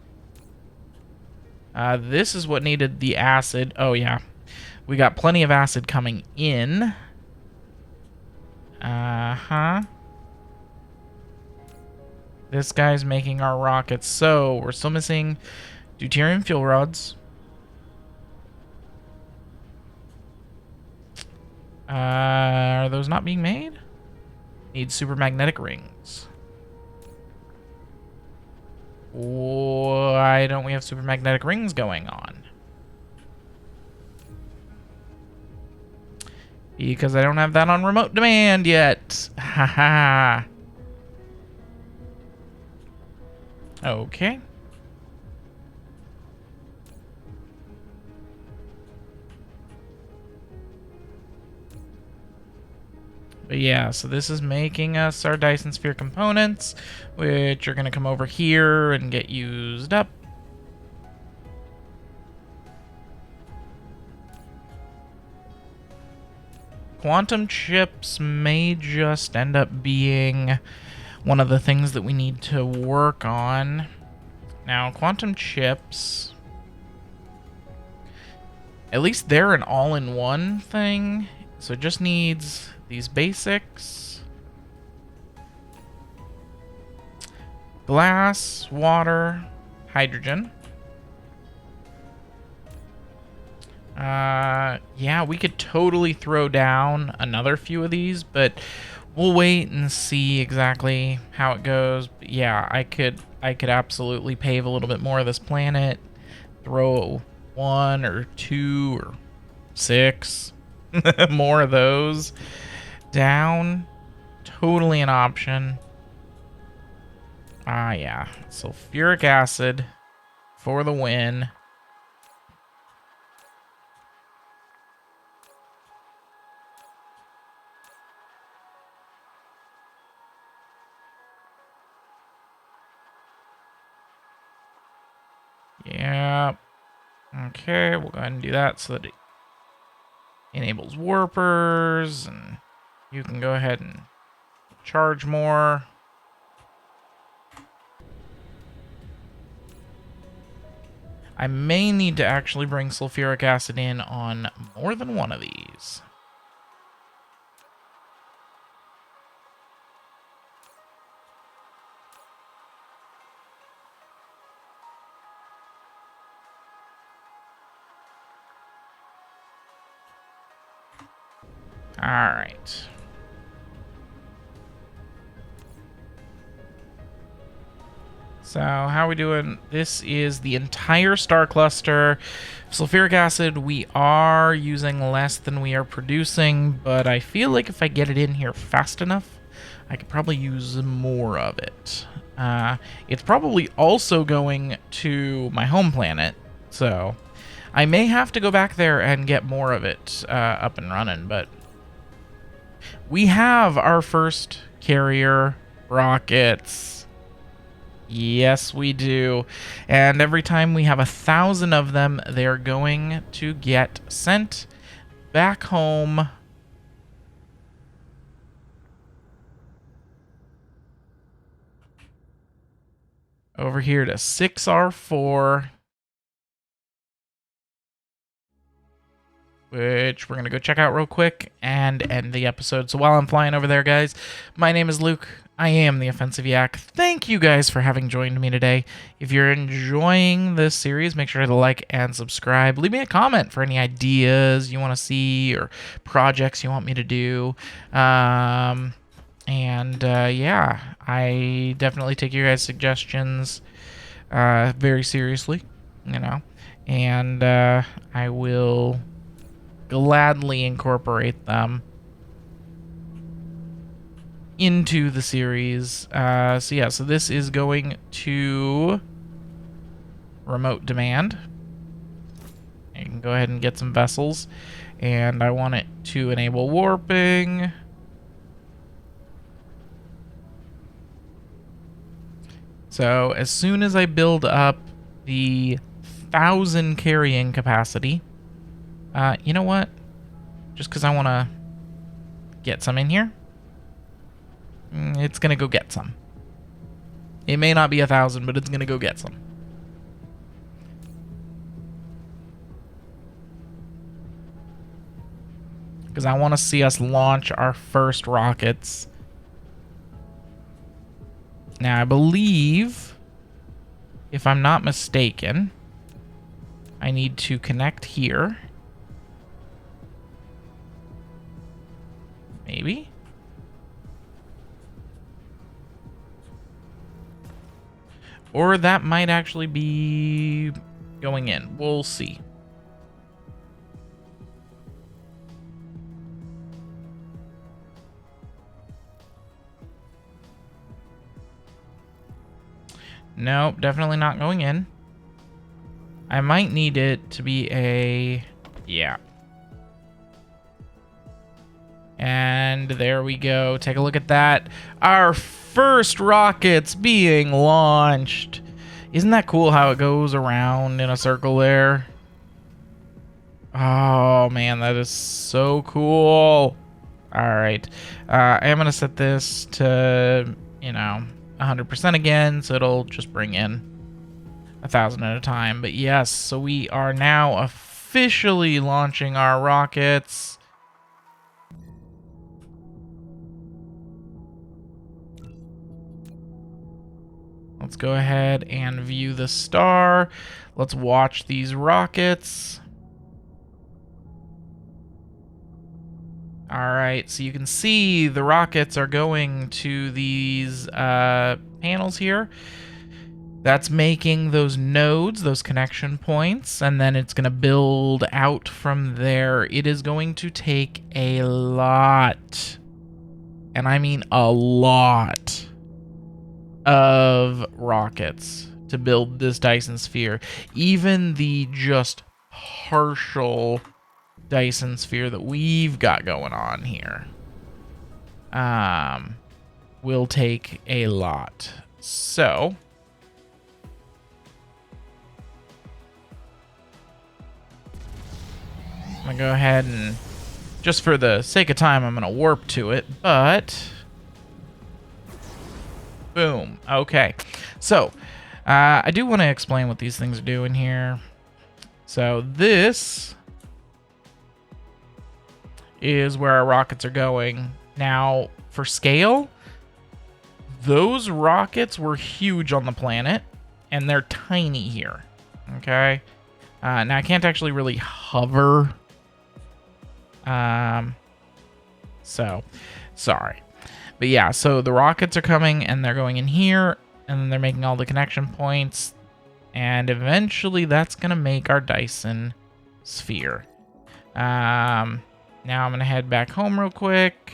This is what needed the acid. Oh, yeah. We got plenty of acid coming in. Uh-huh. This guy's making our rockets. So, we're still missing deuterium fuel rods. Are those not being made? Need supermagnetic rings. Why don't we have supermagnetic rings going on? Because I don't have that on remote demand yet. Haha. Okay. But yeah, so this is making us our Dyson Sphere components, which are going to come over here and get used up. Quantum chips may just end up being one of the things that we need to work on. Now, quantum chips, at least they're an all-in-one thing, so it just needs these basics. Glass, water, hydrogen. Yeah, we could totally throw down another few of these, but we'll wait and see exactly how it goes. But yeah, I could absolutely pave a little bit more of this planet, throw 1 or 2 or 6 more of those down. Totally an option. Yeah, sulfuric acid for the win. Yeah. Okay, we'll go ahead and do that so that it enables warpers, and you can go ahead and charge more. I may need to actually bring sulfuric acid in on more than one of these. All right. So how are we doing? This is the entire star cluster. Sulfuric acid, we are using less than we are producing, but I feel like if I get it in here fast enough, I could probably use more of it. It's probably also going to my home planet, so I may have to go back there and get more of it up and running, but we have our first carrier rockets. Yes, we do. And every time we have 1,000 of them, they're going to get sent back home. Over here to 6R4. Which we're going to go check out real quick and end the episode. So while I'm flying over there, guys, my name is Luke. I am the Offensive Yak. Thank you guys for having joined me today. If you're enjoying this series, make sure to like and subscribe. Leave me a comment for any ideas you want to see or projects you want me to do. Yeah, I definitely take your guys' suggestions very seriously, you know, and I will gladly incorporate them into the series. So this is going to remote demand. You can go ahead and get some vessels, and I want it to enable warping. So as soon as I build up the 1,000 carrying capacity, you know what? Just because I want to get some in here, it's gonna go get some. It may not be 1,000, but it's gonna go get some. Because I want to see us launch our first rockets. Now, I believe, if I'm not mistaken, I need to connect here. Maybe? Or that might actually be going in. We'll see. Nope, definitely not going in. I might need it to be a... yeah. And there we go. Take a look at that. Our first rockets being launched. Isn't that cool how it goes around in a circle there? Oh, man, that is so cool. All right. I am going to set this to, 100% again, so it'll just bring in 1,000 at a time. But yes, so we are now officially launching our rockets. Let's go ahead and view the star. Let's watch these rockets. All right, so you can see the rockets are going to these panels here. That's making those nodes, those connection points, and then it's going to build out from there. It is going to take a lot, and I mean a lot, of rockets to build this Dyson Sphere. Even the just partial Dyson Sphere that we've got going on here will take a lot. So I'm gonna go ahead and, just for the sake of time, I'm gonna warp to it, but boom. Okay. So I do want to explain what these things are doing here. So this is where our rockets are going. Now, for scale, those rockets were huge on the planet, and they're tiny here. Okay? Now, I can't actually really hover. So, sorry. But yeah, so the rockets are coming, and they're going in here, and then they're making all the connection points, and eventually that's going to make our Dyson Sphere. Now I'm going to head back home real quick.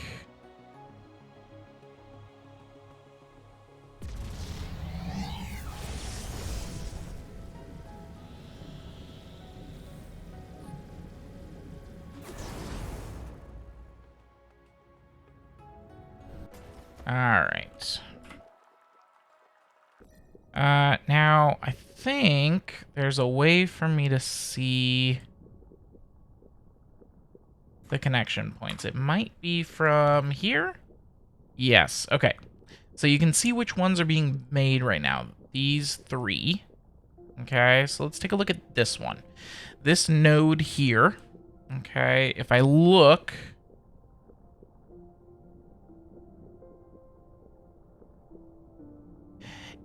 All right. Now I think there's a way for me to see the connection points. It might be from here. Yes. Okay. So you can see which ones are being made right now. These three. Okay. So let's take a look at this one. This node here. Okay. If I look,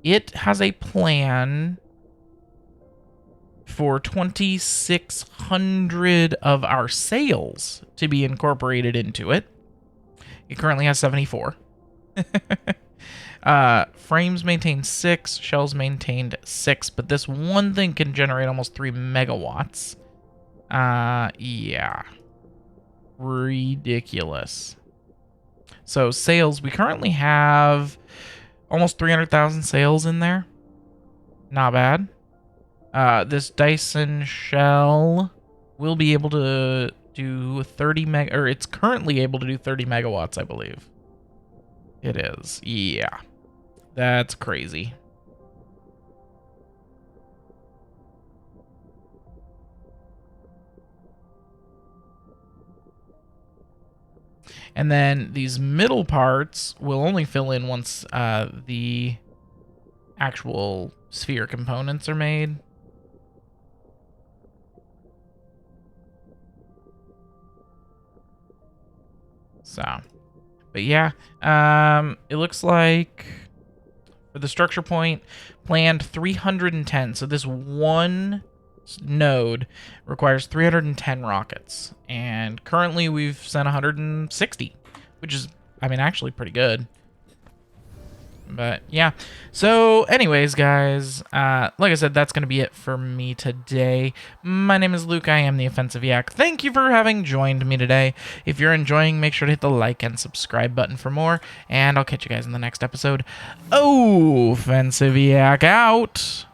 it has a plan for 2,600 of our sails to be incorporated into it. It currently has 74. Frames maintained 6, shells maintained 6, but this one thing can generate almost 3 megawatts. Yeah. Ridiculous. So sails, we currently have almost 300,000 sails in there. Not bad. This Dyson shell will be able to do 30 or it's currently able to do 30 megawatts, I believe. It is. Yeah. That's crazy. And then these middle parts will only fill in once the actual sphere components are made. So, but yeah, it looks like for the structure point, planned 310. So this one node requires 310 rockets, and currently we've sent 160, which is, I mean, actually pretty good. But yeah, so anyways, guys, like I said, that's going to be it for me today. My name is Luke. I am the Offensive Yak. Thank you for having joined me today. If you're enjoying, make sure to hit the like and subscribe button for more, and I'll catch you guys in the next episode. Offensive Yak out.